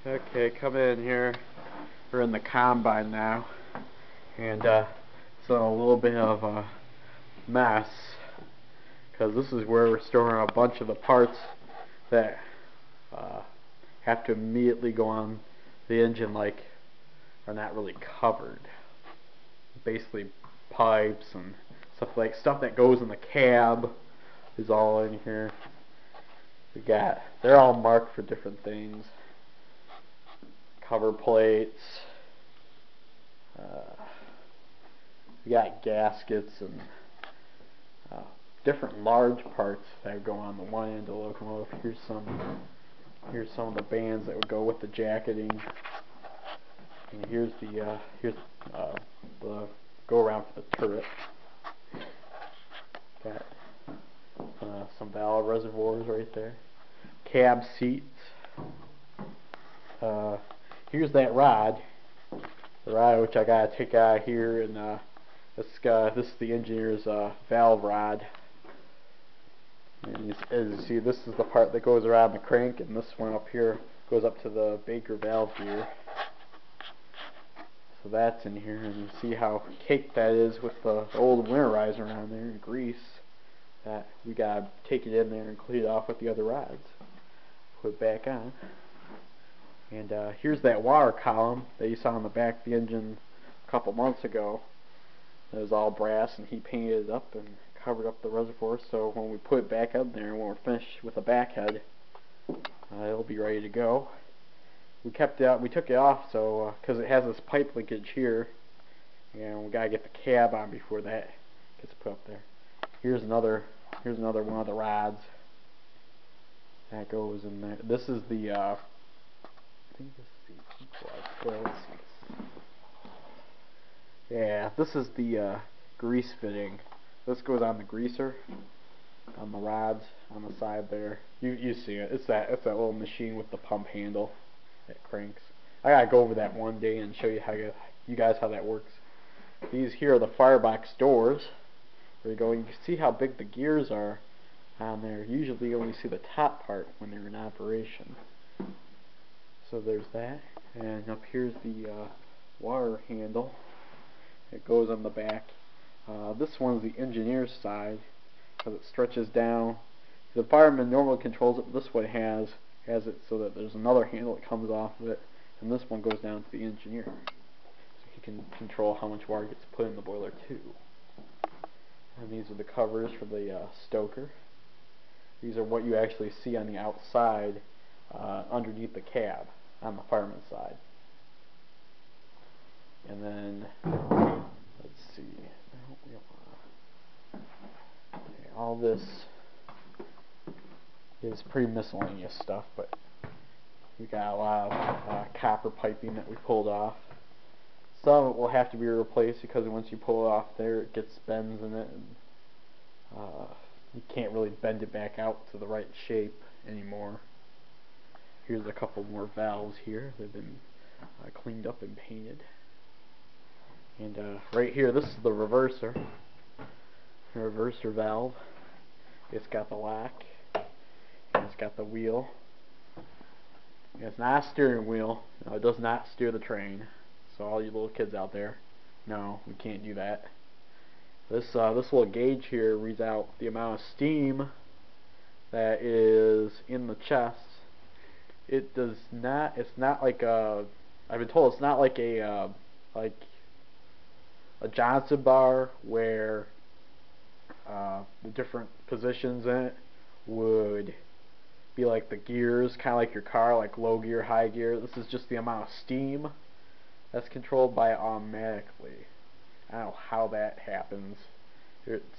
Okay, come in here. We're in the combine now, and it's a little bit of a mess because this is where we're storing a bunch of the parts that have to immediately go on the engine, like are not really covered. Basically, pipes and stuff that goes in the cab is all in here. They're all marked for different things. Cover plates. We got gaskets and different large parts that go on the one end of the locomotive. Here's some of the bands that would go with the jacketing. And here's the go around for the turret. Got some valve reservoirs right there. Cab seats. Here's that rod. The rod which I gotta take out of here, and this is the engineer's valve rod. And as you see, this is the part that goes around the crank, and this one up here goes up to the Baker valve gear. So that's in here, and you see how caked that is with the old winterizer on there and grease. That we gotta take it in there and clean it off with the other rods. Put it back on. And here's that water column that you saw on the back of the engine a couple months ago. It was all brass, and he painted it up and covered up the reservoir, so when we put it back up there, when we're finished with the back head, it'll be ready to go. We took it off so because it has this pipe linkage here, and we gotta get the cab on before that gets put up there. Here's another one of the rods that goes in there. This is the I think this is the equalizer. Let's see. Yeah, this is the grease fitting. This goes on the greaser on the rods on the side there. You see it. It's that little machine with the pump handle that cranks. I gotta go over that one day and show you guys how that works. These here are the firebox doors. There you go. You can see how big the gears are on there. Usually you only see the top part when they're in operation. So there's that. And up here's the water handle. It goes on the back. This one's the engineer's side because it stretches down. The fireman normally controls it, but this one has it so that there's another handle that comes off of it, and this one goes down to the engineer. So he can control how much water gets put in the boiler too. And these are the covers for the stoker. These are what you actually see on the outside underneath the cab on the fireman's side. And then let's see. Okay, all this is pretty miscellaneous stuff, but we got a lot of copper piping that we pulled off. Some of it will have to be replaced because once you pull it off there, it gets bends in it, and you can't really bend it back out to the right shape anymore. Here's a couple more valves here. They've been cleaned up and painted. And right here, this is the reverser valve. It's got the lock, and it's got the wheel. And it's not a steering wheel. No, it does not steer the train. So all you little kids out there, no, we can't do that. This little gauge here reads out the amount of steam that is in the chest. It does not. It's not like a. I've been told it's not like a Johnson bar where the different positions in it would be like the gears, kind of like your car, like low gear, high gear. This is just the amount of steam that's controlled by it automatically. I don't know how that happens.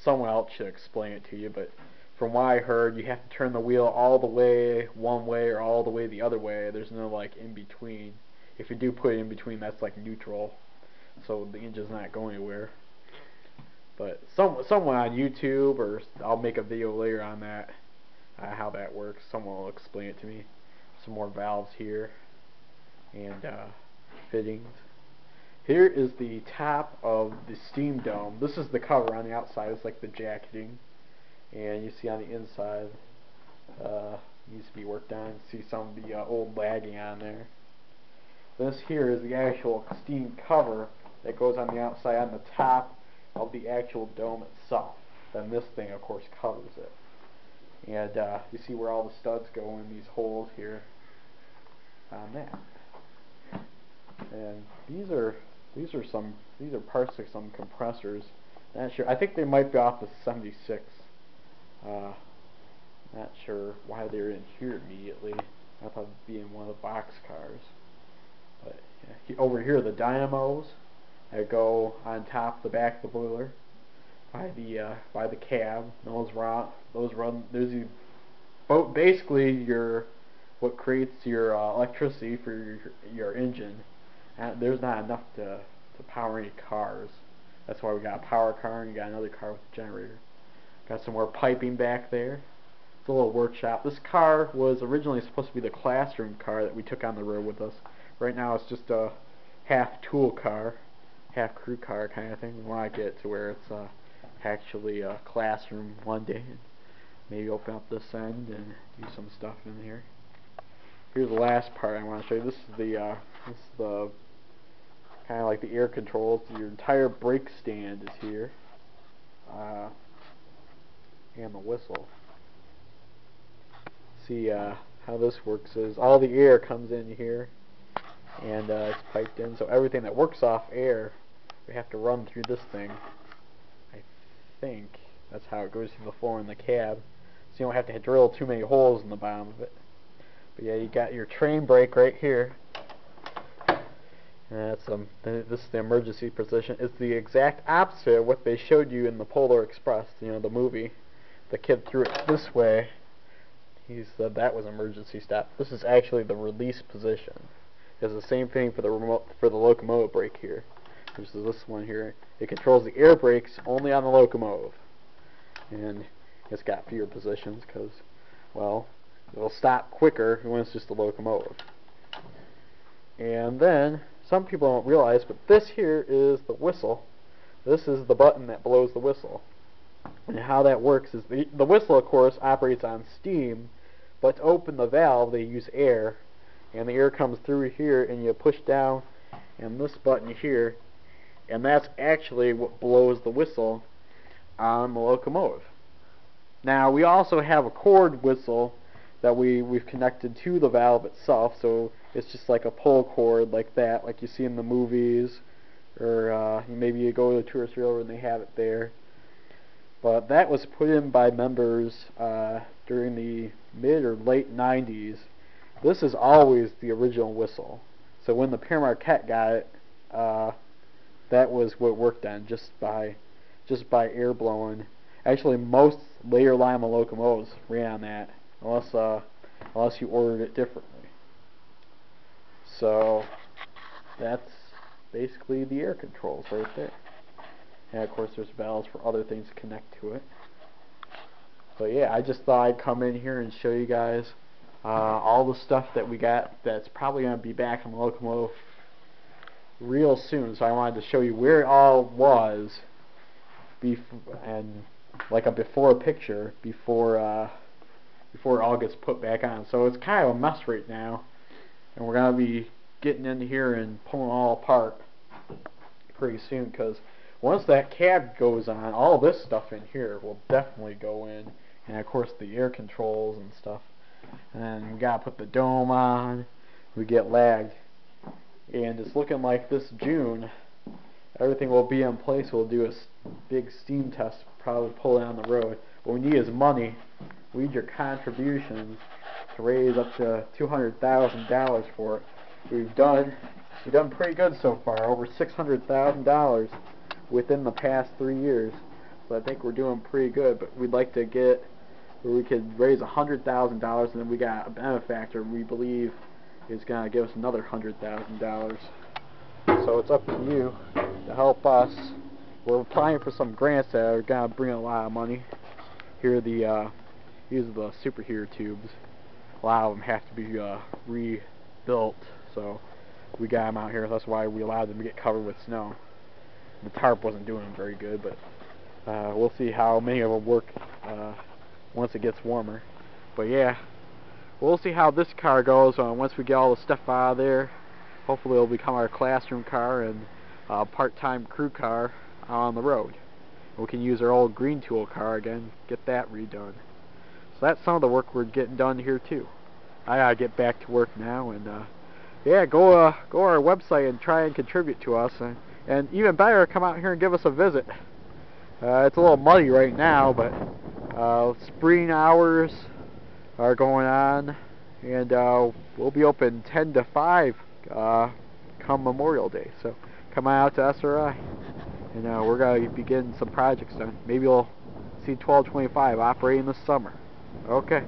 Someone else should explain it to you, but from what I heard, you have to turn the wheel all the way one way or all the way the other way. There's no like in between. If you do put it in between, that's like neutral, so the engine's not going anywhere. But someone on YouTube, or I'll make a video later on that, how that works. Someone will explain it to me. Some more valves here and fittings. Here is the top of the steam dome. This is the cover on the outside. It's like the jacketing, and you see on the inside needs to be worked on. See some of the old lagging on there. This here is the actual steam cover that goes on the outside, on the top of the actual dome itself. Then this thing, of course, covers it. And you see where all the studs go in these holes here on that. And these are parts of some compressors. Not sure. I think they might be off the 76. Not sure why they're in here immediately. I thought it'd be in one of the box cars. But yeah, over here, the dynamos that go on top, the back of the boiler, by the cab. Those run. There's basically what creates your electricity for your engine. And there's not enough to power any cars. That's why we got a power car and you got another car with a generator. Got some more piping back there. It's a little workshop. This car was originally supposed to be the classroom car that we took on the road with us. Right now it's just a half tool car, half crew car kind of thing. We want to get it to where it's actually a classroom one day. And maybe open up this end and do some stuff in here. Here's the last part I want to show you. This is the kind of like the air controls. Your entire brake stand is here, and the whistle. See how this works is all the air comes in here, and it's piped in. So everything that works off air, we have to run through this thing. I think that's how it goes through the floor in the cab. So you don't have to drill too many holes in the bottom of it. But yeah, you got your train brake right here. And that's this is the emergency position. It's the exact opposite of what they showed you in the Polar Express, the movie. The kid threw it this way. He said that was emergency stop. This is actually the release position. It's the same thing for the locomotive brake here. Which is this one here. It controls the air brakes only on the locomotive. And it's got fewer positions because, well, it'll stop quicker when it's just a locomotive. And then, some people don't realize, but this here is the whistle. This is the button that blows the whistle. And how that works is the whistle, of course, operates on steam, but to open the valve, they use air. And the air comes through here, and you push down, and this button here, and that's actually what blows the whistle on the locomotive. Now, we also have a cord whistle that we've connected to the valve itself, so it's just like a pull cord like that, like you see in the movies, or maybe you go to a tourist railroad and they have it there. But that was put in by members during the mid or late 90s. This is always the original whistle. So when the Pere Marquette got it, that was what worked on, just by air blowing. Actually, most later line locomotives ran on that, unless you ordered it differently. So that's basically the air controls right there. And of course there's valves for other things to connect to it. But yeah, I just thought I'd come in here and show you guys all the stuff that we got that's probably going to be back on the locomotive real soon. So I wanted to show you where it all was and like a before picture before it all gets put back on. So it's kind of a mess right now, and we're going to be getting into here and pulling it all apart pretty soon, because once that cab goes on, all this stuff in here will definitely go in, and of course the air controls and stuff. And then we got to put the dome on. We get lagged, and it's looking like this June everything will be in place. We'll do a big steam test, probably pull it on the road. What we need is money. We need your contributions to raise up to $200,000 for it. We've done pretty good so far, over $600,000 within the past 3 years. So I think we're doing pretty good. But we'd like to get where we could raise $100,000, and then we got a benefactor we believe is going to give us another $100,000. So it's up to you to help us. We're applying for some grants that are going to bring a lot of money. Here are these are the superheater tubes. A lot of them have to be rebuilt, so we got them out here. That's why we allowed them to get covered with snow. The tarp wasn't doing very good, but we'll see how many of them work once it gets warmer. But yeah, we'll see how this car goes once we get all the stuff out of there. hopefully it'll become our classroom car and part-time crew car on the road. We can use our old green tool car again, get that redone. So that's some of the work we're getting done here too. I gotta get back to work now, and yeah, go to our website and try and contribute to us, and even better, come out here and give us a visit. It's a little muddy right now, but spring hours are going on, and we'll be open 10 to 5 come Memorial Day. So come on out to SRI, and we're going to be getting some projects done. Maybe you'll see 1225 operating this summer. Okay.